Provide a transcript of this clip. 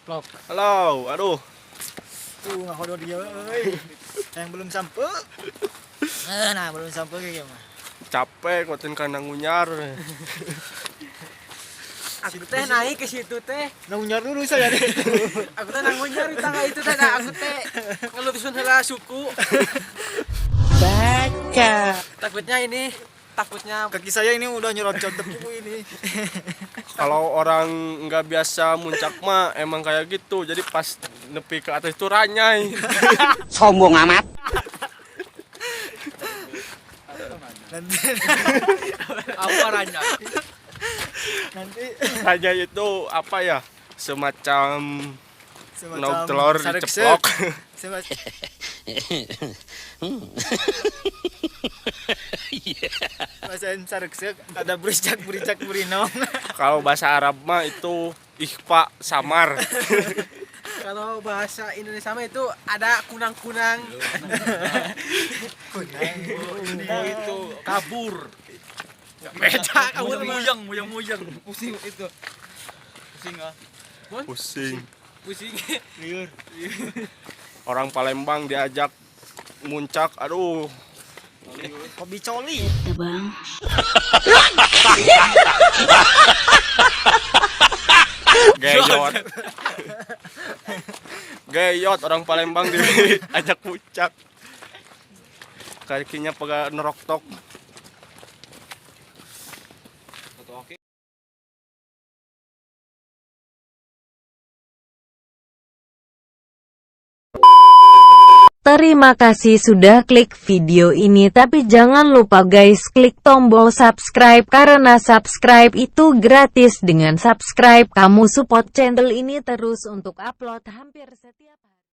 ceplok. Halo, aduh. Tuh ngakodo dia euy. Yang belum sampai. Nah, belum sampai kayak gimana? Capek kuatin kandang ngunyar. Aku teh naik ke situ teh. Nah, ngunyar dulu saya deh. Aku teh nangunyar di tangga itu teh. Aku teh ngelupisun heula suku. Baca. Takutnya Kaki saya ini udah nyerocot tepu ini. Kalau orang nggak biasa muncak mah emang kayak gitu. Jadi pas nepi ke atas itu ranyai. Sombong amat. Nanti apa ranya. nanti Ranyai itu apa ya? Semacam nauk telur sareksek. diceplok. Semacam Masain sareksek ada bericak burinong. Kalau bahasa Arab mah itu ikhfa samar. Kalau bahasa Indonesia mah itu ada kunang-kunang. Kunang. Itu kabur. Beda kabur muyang. Pusing itu. Pusing ah. Pusing. Pusing. Liur. Orang Palembang diajak muncak, aduh. Kopi coli. Bang. Geyot. Geyot orang Palembang diajak muncak. Kakinya pegang neroktok. Terima kasih sudah klik video ini, tapi jangan lupa guys klik tombol subscribe karena subscribe itu gratis. Dengan subscribe kamu support channel ini terus untuk upload hampir setiap hari.